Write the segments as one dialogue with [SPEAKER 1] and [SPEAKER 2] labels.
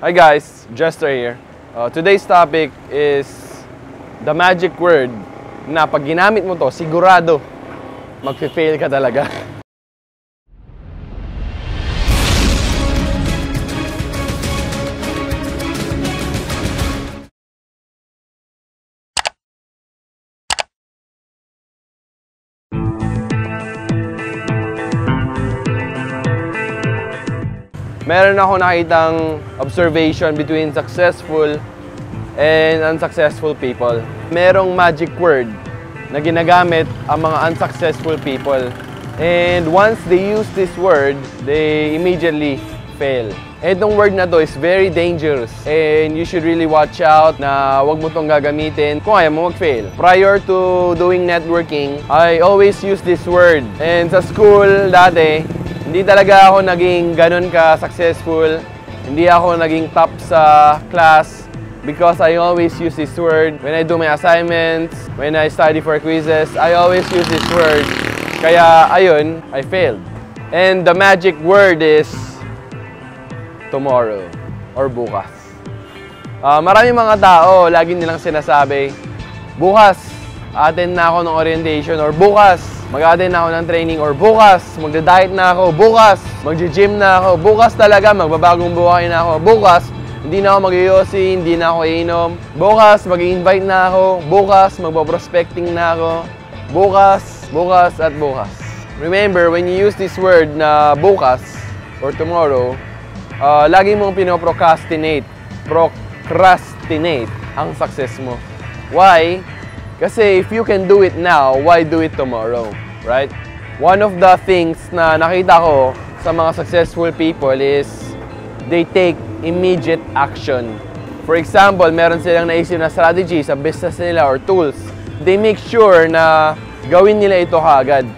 [SPEAKER 1] Hi guys, Jester here. Today's topic is the magic word na pag ginamit mo to, sigurado magfe-fail ka talaga. Meron ako nakitang observation between successful and unsuccessful people. Merong magic word na ginagamit ang mga unsuccessful people. And once they use this word, they immediately fail. Itong word na to is very dangerous and you should really watch out na wag mo tong gagamitin kung ayaw mo mag-fail. Prior to doing networking, I always use this word. And sa school dati, hindi talaga ako naging ganun ka-successful. Hindi ako naging top sa class because I always use this word. When I do my assignments, when I study for quizzes, I always use this word. Kaya, ayun, I failed. And the magic word is tomorrow or bukas. Maraming mga tao, lagi nilang sinasabi, bukas, attend na ako ng orientation or bukas, mag-attend na ako ng training or bukas, magda-diet na ako, bukas, mag-gym na ako, bukas talaga, magbabagong buhay na ako, bukas, hindi na ako mag-yosi, hindi na ako iinom, bukas, mag-invite na ako, bukas, magpo-prospecting na ako, bukas, bukas at bukas. Remember, when you use this word na bukas or tomorrow, lagi mong pinoprocrastinate ang success mo. Why? Kasi if you can do it now, why do it tomorrow? Right? One of the things na nakita ko sa mga successful people is they take immediate action. For example, meron silang naisip na strategy sa business nila or tools. They make sure na gawin nila ito kaagad.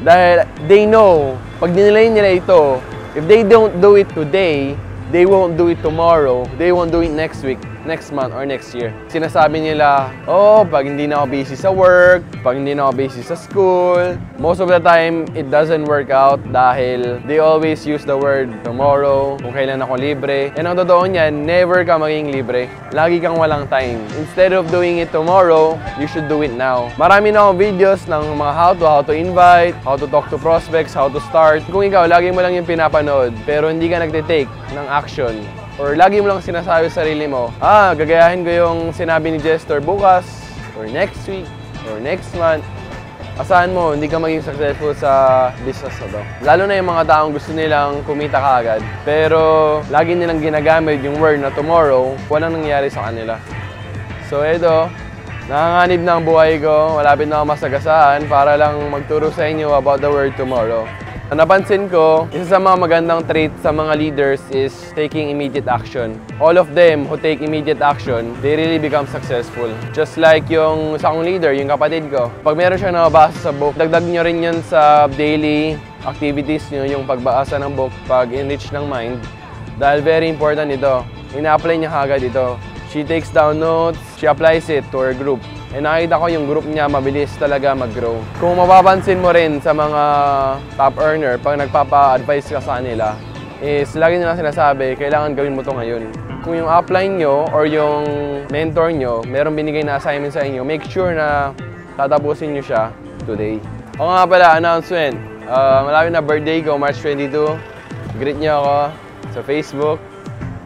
[SPEAKER 1] Dahil they know, pag dinilay nila ito, if they don't do it today, they won't do it tomorrow, they won't do it next week, next month, or next year. Sinasabi nila, oh, pag hindi na ako busy sa work, pag hindi na ako busy sa school, most of the time, it doesn't work out dahil they always use the word tomorrow, kung kailan ako libre. And ang totoo niyan, never ka maging libre. Lagi kang walang time. Instead of doing it tomorrow, you should do it now. Marami na akong videos ng mga how to invite, how to talk to prospects, how to start. Kung ikaw, lagi mo lang yung pinapanood, pero hindi ka nagtitake ng action, or lagi mo lang sinasabi sa sarili mo, gagayahin ko yung sinabi ni Jester bukas, or next week, or next month, asahan mo, hindi ka maging successful sa business na to. Lalo na yung mga taong gusto nilang kumita kaagad, pero lagi nilang ginagamit yung word na tomorrow, walang nangyari sa kanila. So eto, nanganganib na ang buhay ko, malapit na ako masagasaan para lang magturo sa inyo about the word tomorrow. Napansin ko, isa sa mga magandang trait sa mga leaders is taking immediate action. All of them who take immediate action, they really become successful. Just like yung sa akong leader, yung kapatid ko. Pag meron siyang nabasa sa book, dagdag nyo rin yun sa daily activities nyo, yung pagbasa ng book, pag-enrich ng mind. Dahil very important ito. Ina-apply niya kagad ito. She takes down notes, she applies it to her group. And nakita ko yung group niya mabilis talaga mag-grow. Kung mapapansin mo rin sa mga top earner, pag nagpapa-advise ka sa kanila, is lagi nila sinasabi, kailangan gawin mo to ngayon. Kung yung upline nyo or yung mentor nyo, merong binigay na assignment sa inyo, make sure na tatapusin nyo siya today. O nga pala, announcement. Malapit na birthday ko, March 22. Greet nyo ako sa Facebook.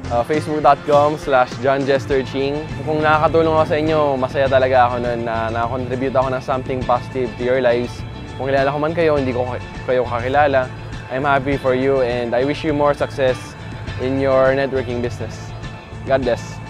[SPEAKER 1] Facebook.com/JohnJesterChing. Kung nakakatulong ako sa inyo, masaya talaga ako nun na nakakontribute ako ng something positive to your lives. Kung kilala ko man kayo, hindi ko kayo kakilala, I'm happy for you and I wish you more success in your networking business. God bless.